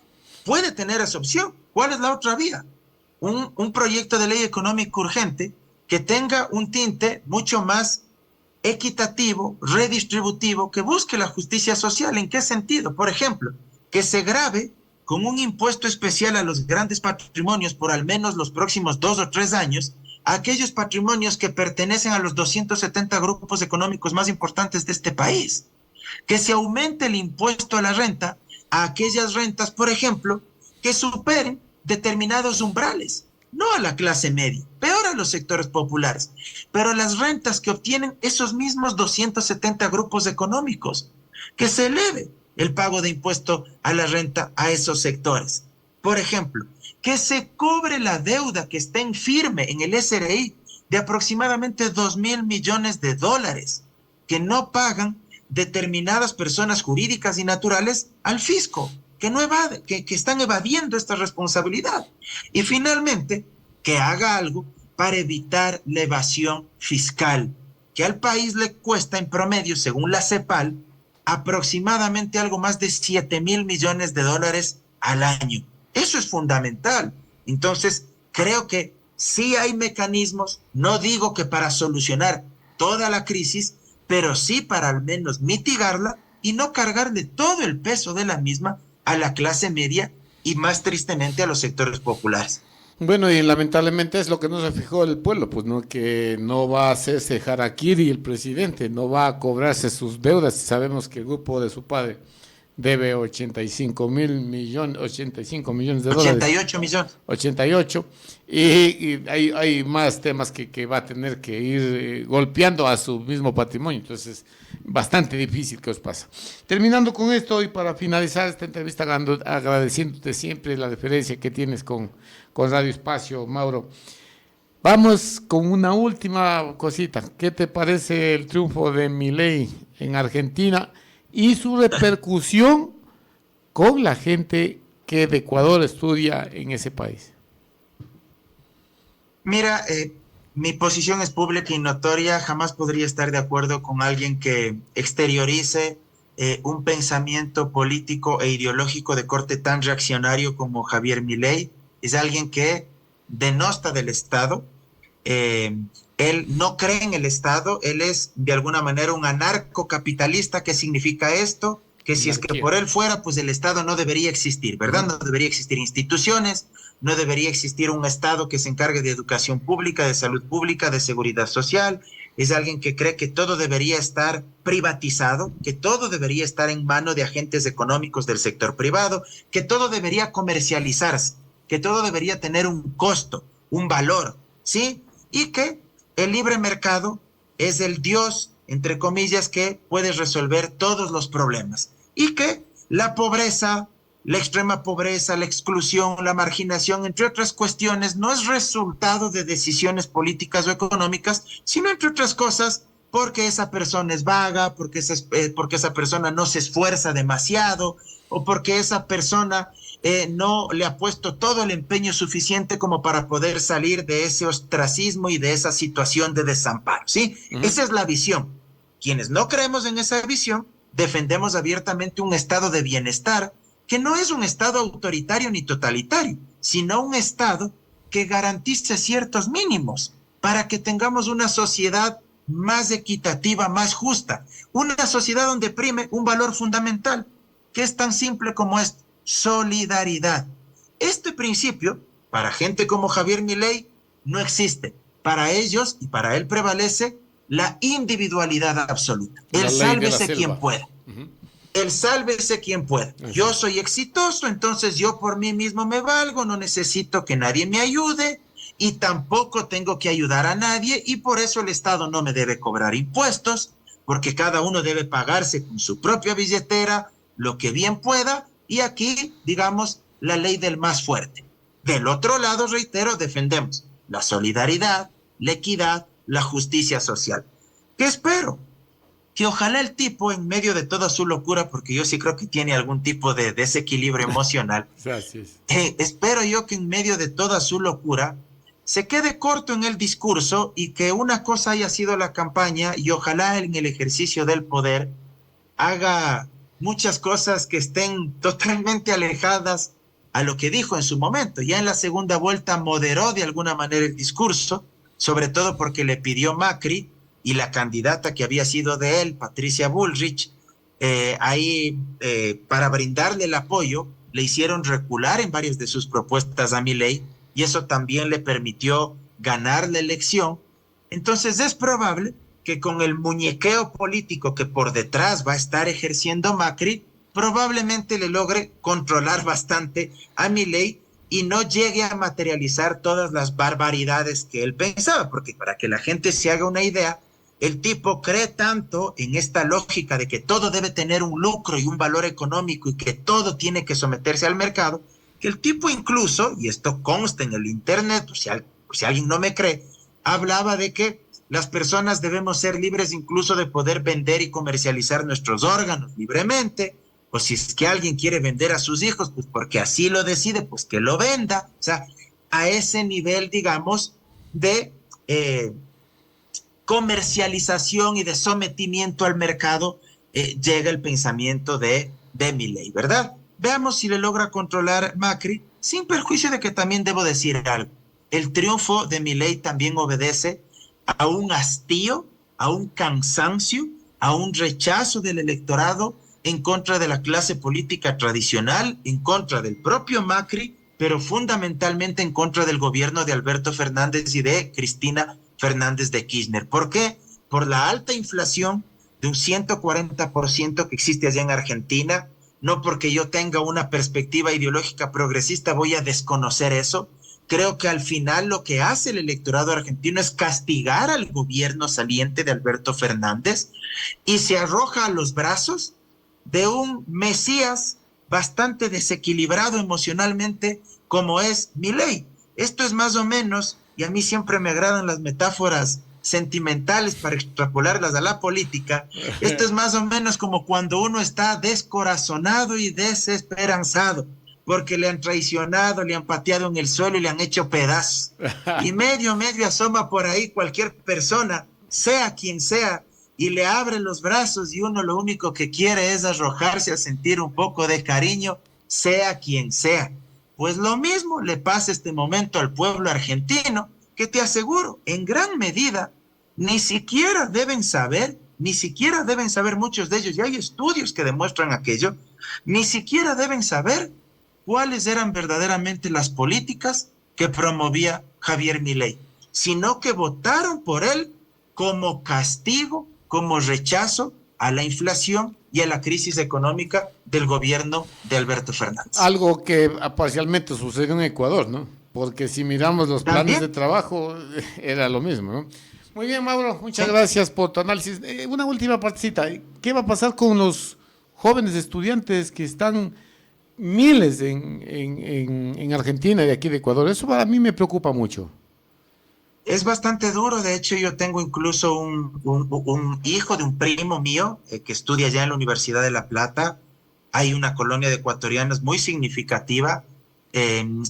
puede tener esa opción. ¿Cuál es la otra vía? Un proyecto de ley económica urgente que tenga un tinte mucho más equitativo, redistributivo, que busque la justicia social. ¿En qué sentido? Por ejemplo, que se grave con un impuesto especial a los grandes patrimonios por al menos los próximos 2 o 3 años, a aquellos patrimonios que pertenecen a los 270 grupos económicos más importantes de este país. Que se aumente el impuesto a la renta a aquellas rentas, por ejemplo, que superen determinados umbrales, no a la clase media, peor a los sectores populares, pero las rentas que obtienen esos mismos 270 grupos económicos, que se eleve el pago de impuesto a la renta a esos sectores. Por ejemplo, que se cobre la deuda que está en firme en el SRI de aproximadamente 2.000 millones de dólares que no pagan determinadas personas jurídicas y naturales al fisco, que no evade, que están evadiendo esta responsabilidad. Y finalmente, que haga algo para evitar la evasión fiscal, que al país le cuesta en promedio, según la CEPAL, aproximadamente algo más de 7.000 millones de dólares al año. Eso es fundamental. Entonces, creo que sí hay mecanismos, no digo que para solucionar toda la crisis, pero sí para al menos mitigarla y no cargarle todo el peso de la misma a la clase media y más tristemente a los sectores populares. Bueno, y lamentablemente es lo que no se fijó el pueblo, pues no, que no va a hacerse harakiri el presidente, no va a cobrarse sus deudas. Sabemos que el grupo de su padre debe 85 millones de dólares. 88 millones. 88. Y hay más temas que va a tener que ir golpeando a su mismo patrimonio. Entonces, bastante difícil que os pasa. Terminando con esto y para finalizar esta entrevista, agradeciéndote siempre la deferencia que tienes con Radio Espacio, Mauro. Vamos con una última cosita. ¿Qué te parece el triunfo de Milei en Argentina y su repercusión con la gente que de Ecuador estudia en ese país? Mira, mi posición es pública y notoria. Jamás podría estar de acuerdo con alguien que exteriorice un pensamiento político e ideológico de corte tan reaccionario como Javier Milei. Es alguien que denosta del Estado. Él no cree en el Estado. Él es de alguna manera un anarcocapitalista. ¿Qué significa esto? Que si es que por él fuera, pues el Estado no debería existir, ¿verdad? No debería existir instituciones, no debería existir un Estado que se encargue de educación pública, de salud pública, de seguridad social. Es alguien que cree que todo debería estar privatizado, que todo debería estar en manos de agentes económicos del sector privado, que todo debería comercializarse, que todo debería tener un costo, un valor, ¿sí? Y que el libre mercado es el Dios, entre comillas, que puede resolver todos los problemas. Y que la pobreza, la extrema pobreza, la exclusión, la marginación, entre otras cuestiones, no es resultado de decisiones políticas o económicas, sino entre otras cosas porque esa persona es vaga, porque esa persona no se esfuerza demasiado, o porque esa persona no le ha puesto todo el empeño suficiente como para poder salir de ese ostracismo y de esa situación de desamparo, ¿sí? Esa es la visión. Quienes no creemos en esa visión, defendemos abiertamente un estado de bienestar que no es un estado autoritario ni totalitario, sino un estado que garantice ciertos mínimos para que tengamos una sociedad más equitativa, más justa, una sociedad donde prime un valor fundamental, que es tan simple como esto: solidaridad. Este principio, para gente como Javier Milei, no existe. Para ellos y para él prevalece la individualidad absoluta. El sálvese quien pueda. El sálvese quien pueda. Yo soy exitoso, entonces yo por mí mismo me valgo, no necesito que nadie me ayude y tampoco tengo que ayudar a nadie, y por eso el Estado no me debe cobrar impuestos, porque cada uno debe pagarse con su propia billetera lo que bien pueda, y aquí, digamos, la ley del más fuerte. Del otro lado, reitero, defendemos la solidaridad, la equidad, la justicia social. ¿Qué espero? Que ojalá el tipo, en medio de toda su locura, porque yo sí creo que tiene algún tipo de desequilibrio emocional, Así es. espero yo que en medio de toda su locura se quede corto en el discurso y que una cosa haya sido la campaña y ojalá en el ejercicio del poder haga muchas cosas que estén totalmente alejadas a lo que dijo en su momento. Ya en la segunda vuelta moderó de alguna manera el discurso, sobre todo porque le pidió Macri y la candidata que había sido de él, Patricia Bullrich, para brindarle el apoyo, le hicieron recular en varias de sus propuestas a Milei y eso también le permitió ganar la elección. Entonces es probable que con el muñequeo político que por detrás va a estar ejerciendo Macri, probablemente le logre controlar bastante a Milei y no llegue a materializar todas las barbaridades que él pensaba, porque para que la gente se haga una idea, el tipo cree tanto en esta lógica de que todo debe tener un lucro y un valor económico y que todo tiene que someterse al mercado, que el tipo incluso, y esto consta en el internet, por si alguien no me cree, hablaba de que las personas debemos ser libres incluso de poder vender y comercializar nuestros órganos libremente, o si es que alguien quiere vender a sus hijos, pues porque así lo decide, pues que lo venda. O sea, a ese nivel, digamos, de comercialización y de sometimiento al mercado llega el pensamiento de Milei, ¿verdad? Veamos si le logra controlar Macri, sin perjuicio de que también debo decir algo. El triunfo de Milei también obedece a un hastío, a un cansancio, a un rechazo del electorado en contra de la clase política tradicional, en contra del propio Macri, pero fundamentalmente en contra del gobierno de Alberto Fernández y de Cristina Fernández de Kirchner. ¿Por qué? Por la alta inflación de un 140% que existe allá en Argentina. No porque yo tenga una perspectiva ideológica progresista voy a desconocer eso. Creo que al final lo que hace el electorado argentino es castigar al gobierno saliente de Alberto Fernández y se arroja a los brazos de un Mesías bastante desequilibrado emocionalmente como es Milei. Esto es más o menos, y a mí siempre me agradan las metáforas sentimentales para extrapolarlas a la política, esto es más o menos como cuando uno está descorazonado y desesperanzado porque le han traicionado, le han pateado en el suelo y le han hecho pedazos. Y medio asoma por ahí cualquier persona, sea quien sea, y le abre los brazos y uno lo único que quiere es arrojarse a sentir un poco de cariño, sea quien sea. Pues lo mismo le pasa este momento al pueblo argentino, que te aseguro, en gran medida, ni siquiera deben saber muchos de ellos, y hay estudios que demuestran aquello, ni siquiera deben saber cuáles eran verdaderamente las políticas que promovía Javier Milei, sino que votaron por él como castigo, como rechazo a la inflación y a la crisis económica del gobierno de Alberto Fernández. Algo que parcialmente sucedió en Ecuador, ¿no? Porque si miramos los planes de trabajo, era lo mismo, ¿no? Muy bien, Mauro, muchas gracias por tu análisis. Una última partecita, ¿qué va a pasar con los jóvenes estudiantes que están miles en Argentina y aquí de Ecuador? Eso para mí me preocupa mucho. Es bastante duro, de hecho yo tengo incluso un hijo de un primo mío que estudia ya en la Universidad de La Plata. Hay una colonia de ecuatorianos muy significativa.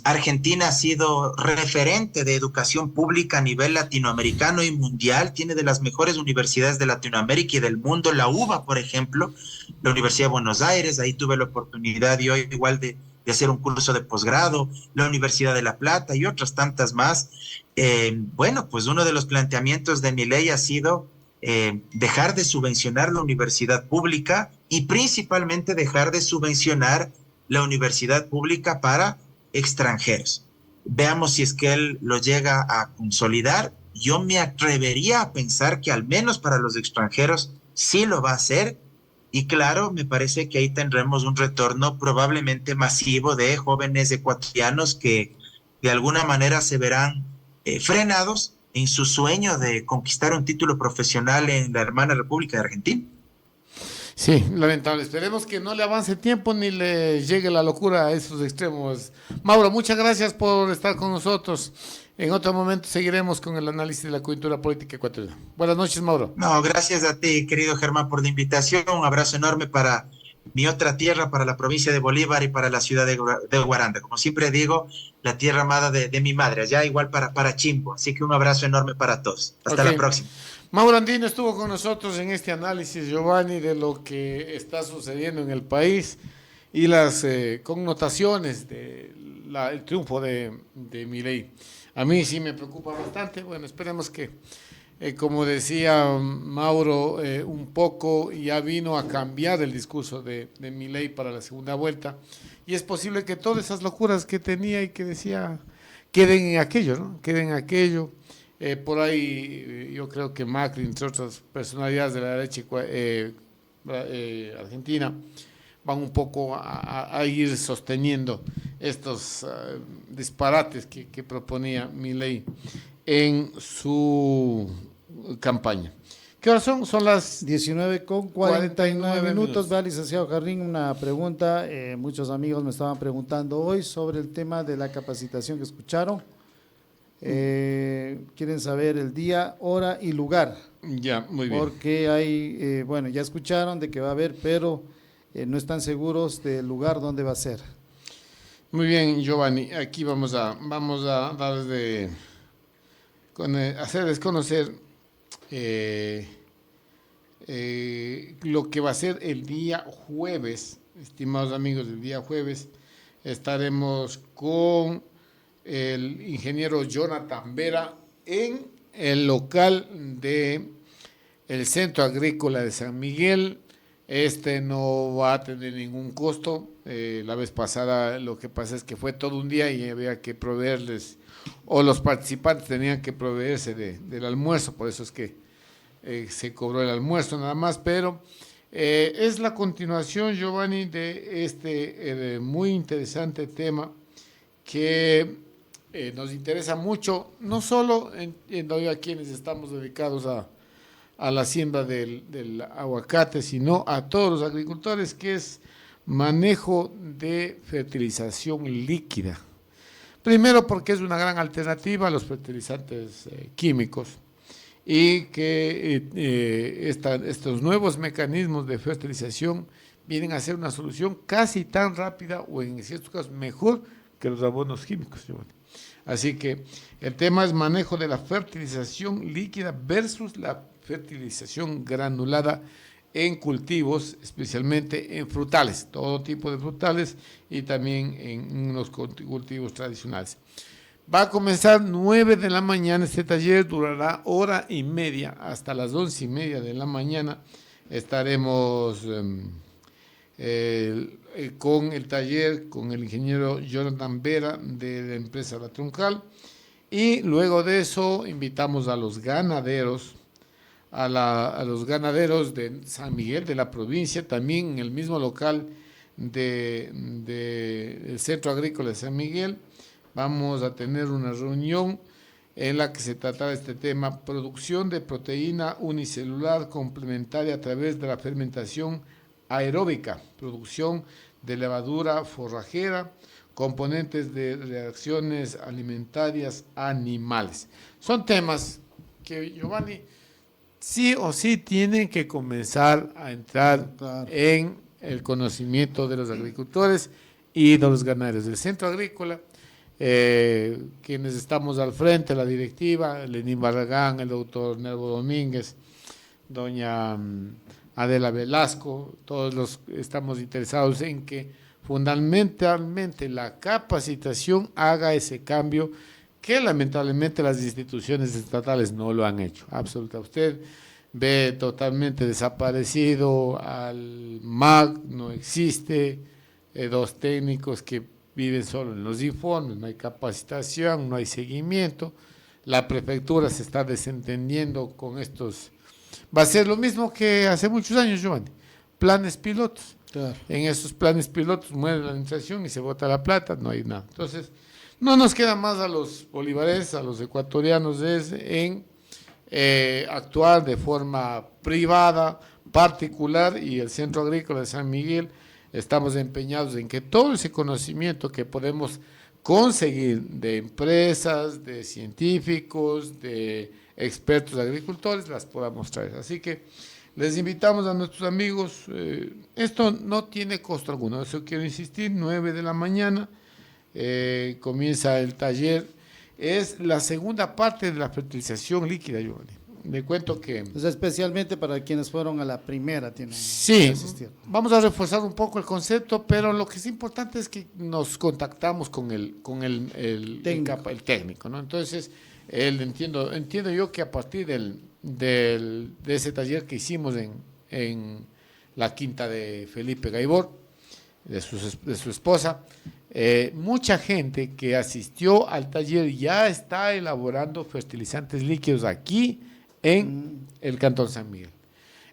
Argentina ha sido referente de educación pública a nivel latinoamericano y mundial, tiene de las mejores universidades de Latinoamérica y del mundo, la UBA, por ejemplo, la Universidad de Buenos Aires, ahí tuve la oportunidad yo igual de hacer un curso de posgrado, la Universidad de La Plata y otras tantas más. Bueno, pues uno de los planteamientos de mi ley ha sido dejar de subvencionar la universidad pública y principalmente dejar de subvencionar la universidad pública para extranjeros. Veamos si es que él lo llega a consolidar. Yo me atrevería a pensar que al menos para los extranjeros sí lo va a hacer. Y claro, me parece que ahí tendremos un retorno probablemente masivo de jóvenes ecuatorianos que de alguna manera se verán frenados en su sueño de conquistar un título profesional en la hermana República de Argentina. Sí, lamentable. Esperemos que no le avance tiempo ni le llegue la locura a esos extremos. Mauro, muchas gracias por estar con nosotros. En otro momento seguiremos con el análisis de la coyuntura política ecuatoriana. Buenas noches, Mauro. No, gracias a ti, querido Germán, por la invitación. Un abrazo enorme para mi otra tierra, para la provincia de Bolívar y para la ciudad de Guaranda. Como siempre digo, la tierra amada de mi madre, allá igual para Chimbo. Así que un abrazo enorme para todos. Hasta la próxima. Mauro Andino estuvo con nosotros en este análisis, Giovanni, de lo que está sucediendo en el país y las connotaciones del triunfo de Milei. A mí sí me preocupa bastante. Bueno, esperemos que, como decía Mauro, un poco ya vino a cambiar el discurso de Milei para la segunda vuelta. Y es posible que todas esas locuras que tenía y que decía queden en aquello, ¿no? Queden en aquello. Por ahí yo creo que Macri, entre otras personalidades de la derecha argentina, van un poco a ir sosteniendo estos disparates que proponía Milei en su campaña. ¿Qué hora son? Son las 19:49 minutos. Va, licenciado Jardín, una pregunta. Muchos amigos me estaban preguntando hoy sobre el tema de la capacitación que escucharon. Quieren saber el día, hora y lugar. Ya, muy bien. Porque hay, bueno, ya escucharon de que va a haber, pero no están seguros del lugar donde va a ser. Muy bien, Giovanni. Aquí vamos a darles hacerles conocer lo que va a ser el día jueves. Estimados amigos, el día jueves estaremos con el ingeniero Jonathan Vera en el local de el Centro Agrícola de San Miguel. Este no va a tener ningún costo. La vez pasada lo que pasa es que fue todo un día y había que proveerles, o los participantes tenían que proveerse del almuerzo, por eso es que se cobró el almuerzo nada más, pero es la continuación, Giovanni, de este muy interesante tema que nos interesa mucho, no solo a quienes estamos dedicados a la siembra del aguacate, sino a todos los agricultores, que es manejo de fertilización líquida. Primero porque es una gran alternativa a los fertilizantes químicos y que estos nuevos mecanismos de fertilización vienen a ser una solución casi tan rápida o en ciertos casos mejor que los abonos químicos. Así que el tema es manejo de la fertilización líquida versus la fertilización granulada en cultivos, especialmente en frutales, todo tipo de frutales y también en los cultivos tradicionales. Va a comenzar 9 de la mañana este taller, durará hora y media, hasta las 11:30 de la mañana estaremos con el taller con el ingeniero Jonathan Vera de la empresa La Troncal, y luego de eso invitamos a los ganaderos, a los ganaderos de San Miguel, de la provincia, también en el mismo local del Centro Agrícola de San Miguel. Vamos a tener una reunión en la que se tratará este tema: producción de proteína unicelular complementaria a través de la fermentación aeróbica, producción de levadura forrajera, componentes de reacciones alimentarias animales. Son temas que, Giovanni, sí o sí tienen que comenzar a entrar en el conocimiento de los agricultores y de los ganaderos del centro agrícola, quienes estamos al frente, la directiva, Lenín Barragán, el doctor Nervo Domínguez, doña Adela Velasco, todos los estamos interesados en que fundamentalmente la capacitación haga ese cambio que lamentablemente las instituciones estatales no lo han hecho. Absolutamente. Usted ve totalmente desaparecido al MAC, no existe, dos técnicos que viven solo en los informes, no hay capacitación, no hay seguimiento, la prefectura se está desentendiendo con estos. Va a ser lo mismo que hace muchos años, Giovanni, planes pilotos. Claro. En esos planes pilotos muere la administración y se bota la plata, no hay nada. Entonces, no nos queda más a los bolivarenses, a los ecuatorianos, en actuar de forma privada, particular, y el Centro Agrícola de San Miguel estamos empeñados en que todo ese conocimiento que podemos conseguir de empresas, de científicos, de expertos agricultores, las podamos traer. Así que les invitamos a nuestros amigos, esto no tiene costo alguno, eso quiero insistir, 9 de la mañana, comienza el taller, es la segunda parte de la fertilización líquida, Giovanni. Le cuento que... Es especialmente para quienes fueron a la primera, tienen sí, que asistir. Vamos a reforzar un poco el concepto, pero lo que es importante es que nos contactamos con el técnico, ¿no? Entonces, entiendo yo que a partir de ese taller que hicimos en la quinta de Felipe Gaibor, de su esposa, mucha gente que asistió al taller ya está elaborando fertilizantes líquidos aquí en el Cantón San Miguel.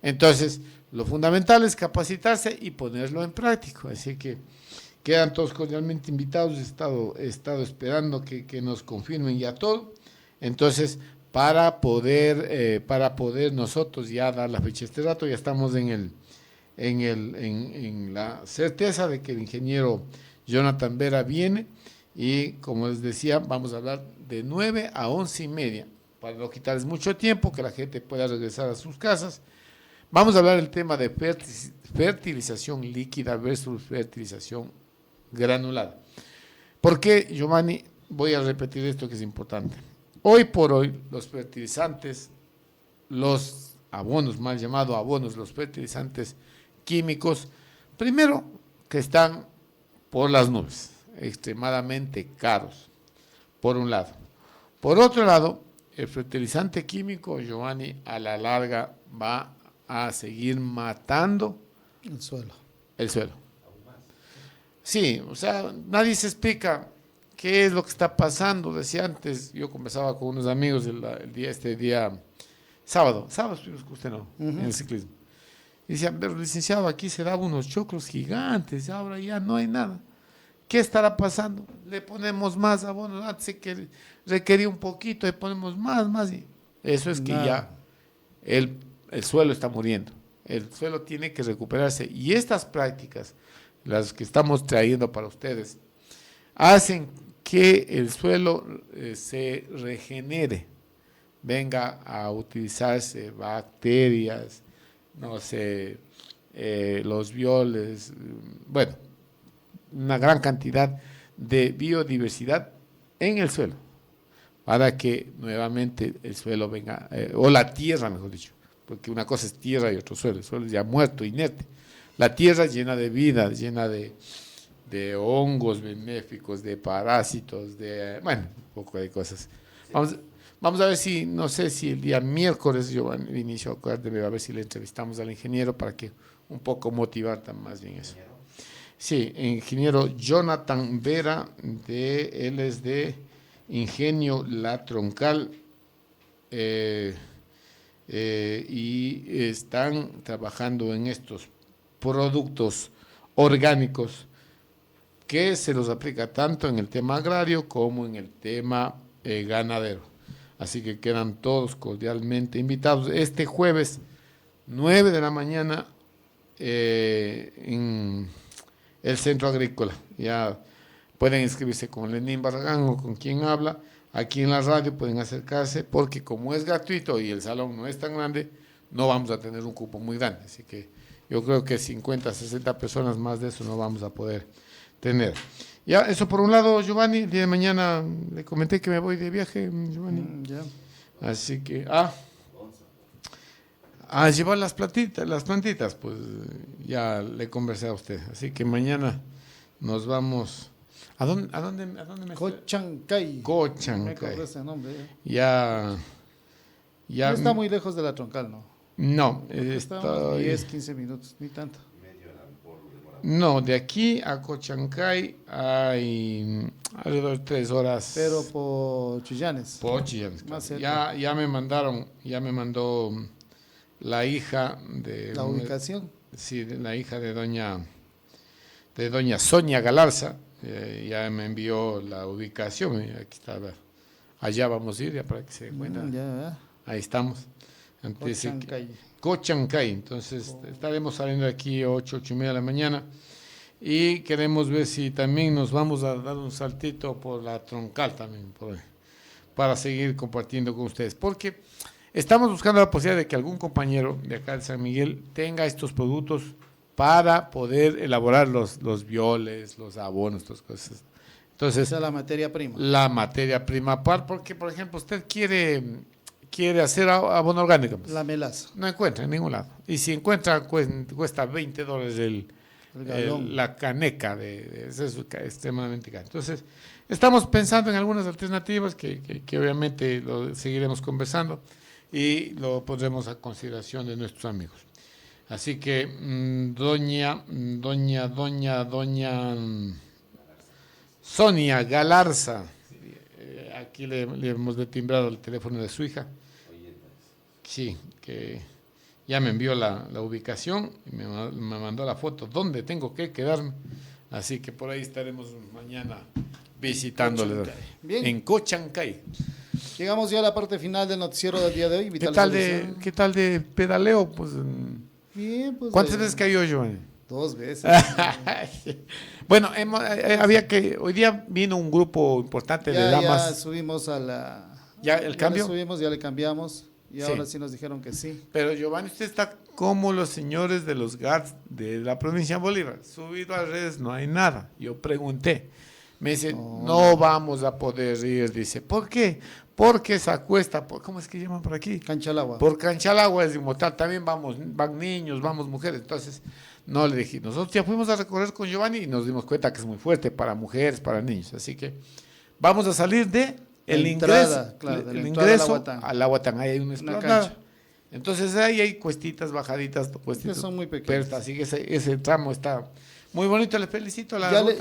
Entonces, lo fundamental es capacitarse y ponerlo en práctica. Así que quedan todos cordialmente invitados. He estado esperando que nos confirmen ya todo. Entonces, para poder nosotros ya dar la fecha. Este rato ya estamos en la certeza de que el ingeniero Jonathan Vera viene, y como les decía, vamos a hablar de 9 a 11:30, para no quitarles mucho tiempo, que la gente pueda regresar a sus casas. Vamos a hablar del tema de fertilización líquida versus fertilización granulada. ¿Por qué, Giovanni? Voy a repetir esto que es importante. Hoy por hoy, los fertilizantes, los abonos, mal llamados abonos, los fertilizantes químicos, primero que están por las nubes, extremadamente caros, por un lado. Por otro lado, el fertilizante químico, Giovanni, a la larga va a seguir matando el suelo. Sí, o sea, nadie se explica qué es lo que está pasando. Decía antes, yo conversaba con unos amigos este día sábado estuvimos con usted, ¿no? En el ciclismo. Y decían, pero licenciado, aquí se daban unos choclos gigantes, ahora ya no hay nada. ¿Qué estará pasando? Le ponemos más abono, antes que requería un poquito, le ponemos más. Y eso es que ya el suelo está muriendo. El suelo tiene que recuperarse. Y estas prácticas, las que estamos trayendo para ustedes, hacen que el suelo se regenere, venga a utilizarse bacterias, no sé, los violes, bueno, una gran cantidad de biodiversidad en el suelo, para que nuevamente el suelo venga, o la tierra, mejor dicho, porque una cosa es tierra y otro suelo. El suelo ya muerto, inerte. La tierra llena de vida, llena de hongos benéficos, de parásitos, bueno, un poco de cosas. Vamos a ver si, no sé si el día miércoles, yo inicio a ver si le entrevistamos al ingeniero para que un poco motivar más bien eso. Sí, ingeniero Jonathan Vera, él es de Ingenio La Troncal, y están trabajando en estos productos orgánicos que se los aplica tanto en el tema agrario como en el tema ganadero. Así que quedan todos cordialmente invitados. Este jueves, 9 de la mañana, en el Centro Agrícola. Ya pueden inscribirse con Lenín Barragán o con quien habla. Aquí en la radio pueden acercarse, porque como es gratuito y el salón no es tan grande, no vamos a tener un cupo muy grande. Así que yo creo que 50, 60 personas más de eso no vamos a poder tener. Ya, eso por un lado, Giovanni. El día de mañana le comenté que me voy de viaje, Giovanni. Ya. Así que, a llevar las plantitas, pues ya le conversé a usted. Así que mañana nos vamos. ¿A dónde me Cochancay. Cochancay. Me acordé ese nombre. Ya. No está muy lejos de la Troncal, ¿no? No, está unos 10, 15 minutos, ni tanto. No, de aquí a Cochancay hay alrededor de 3 horas. Pero por Chillanes. Por Chillanes. Más cerca. Ya me mandó la hija de... ¿La ubicación? Sí, la hija de doña Sonia Galarza. Ya me envió la ubicación. Aquí está, a ver. Allá vamos a ir, ya para que se dé cuenta. Ya. Ahí estamos. Cochancay. Entonces estaremos saliendo de aquí a 8:30 de la mañana. Y queremos ver si también nos vamos a dar un saltito por la Troncal también, para seguir compartiendo con ustedes. Porque estamos buscando la posibilidad de que algún compañero de acá de San Miguel tenga estos productos para poder elaborar los violes, los abonos, estas cosas. Entonces, esa es la materia prima. La materia prima, porque, por ejemplo, usted quiere hacer abono orgánico. Pues, la melaza. No encuentra en ningún lado. Y si encuentra, cuesta $20 la caneca, eso es extremadamente caro. Entonces, estamos pensando en algunas alternativas que obviamente lo seguiremos conversando y lo pondremos a consideración de nuestros amigos. Así que, doña Sonia Galarza, aquí le hemos timbrado el teléfono de su hija. Sí, que ya me envió la ubicación y me mandó la foto donde tengo que quedarme. Así que por ahí estaremos mañana visitándole en Cochancay. Llegamos ya a la parte final del noticiero del día de hoy. ¿Qué tal de pedaleo? Pues, bien, pues. ¿Cuántas veces cayó, Giovanni? 2 veces. Bueno, hoy día vino un grupo importante de damas. Ya subimos a la... ¿Ya el cambio? Ya le cambiamos. Y ahora sí nos dijeron que sí. Pero Giovanni, usted está como los señores de los GATS de la provincia de Bolívar. Subido a redes no hay nada. Yo pregunté. Me dice, no vamos a poder ir. Dice, ¿por qué? Porque se acuesta, ¿cómo es que llaman por aquí? Canchalagua. Por Canchalagua es inmortal. También van niños, vamos mujeres. Entonces, no le dije. Nosotros ya fuimos a recorrer con Giovanni y nos dimos cuenta que es muy fuerte para mujeres, para niños. Así que vamos a salir de... El ingreso al Aguatán, ahí hay una esplanada. Entonces ahí hay cuestitas, bajaditas, que son muy pequeñas. Así que ese tramo está muy bonito, les felicito.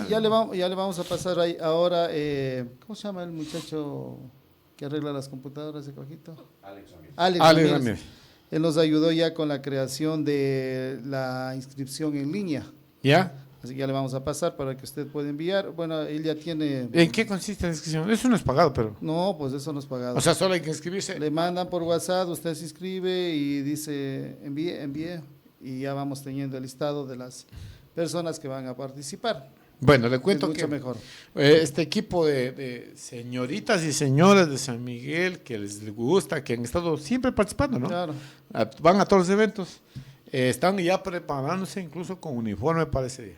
Ya le vamos a pasar ahí ahora, ¿cómo se llama el muchacho que arregla las computadoras de Cojito? Alex Ramírez. Él nos ayudó ya con la creación de la inscripción en línea. ¿Ya? Así que ya le vamos a pasar para que usted pueda enviar. Bueno, él ya tiene... ¿En qué consiste la inscripción? Eso no es pagado, pero... No, pues eso no es pagado. O sea, solo hay que inscribirse. Le mandan por WhatsApp, usted se inscribe y dice envíe, y ya vamos teniendo el listado de las personas que van a participar. Bueno, le cuento mucho que mejor. Este equipo de señoritas y señoras de San Miguel que les gusta, que han estado siempre participando, ¿no? Claro. Van a todos los eventos. Están ya preparándose incluso con uniforme para ese día.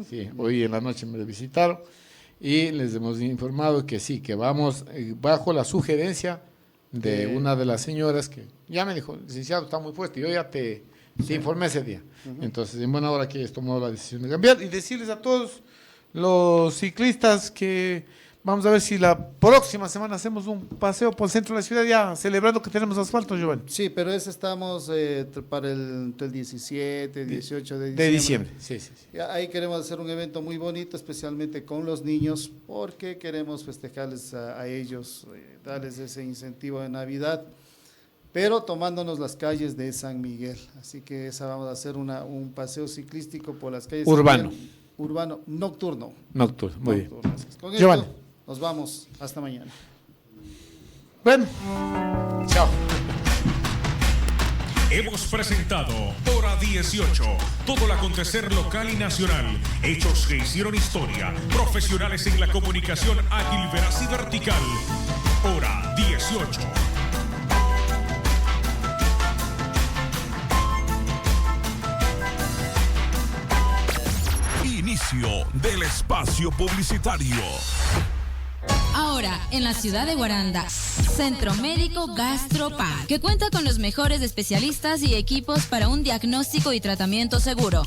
Sí, hoy en la noche me visitaron y les hemos informado que sí, que vamos bajo la sugerencia de una de las señoras que ya me dijo, licenciado, está muy fuerte, yo ya te informé ese día. Entonces, en buena hora que hayas tomado la decisión de cambiar y decirles a todos los ciclistas que vamos a ver si la próxima semana hacemos un paseo por el centro de la ciudad ya celebrando que tenemos asfalto, Giovanni. Sí, pero ese estamos para el 17, 18 de diciembre. Sí. Ahí queremos hacer un evento muy bonito, especialmente con los niños, porque queremos festejarles a ellos, darles ese incentivo de Navidad, pero tomándonos las calles de San Miguel. Así que vamos a hacer un paseo ciclístico por las calles. Urbano, nocturno. Muy bien. Con esto nos vamos. Hasta mañana. Bueno, chao. Hemos presentado Hora 18, todo el acontecer local y nacional, hechos que hicieron historia, profesionales en la comunicación ágil, veraz y vertical. Hora 18. Inicio del espacio publicitario. Ahora, en la ciudad de Guaranda, Centro Médico Gastropar, que cuenta con los mejores especialistas y equipos para un diagnóstico y tratamiento seguro.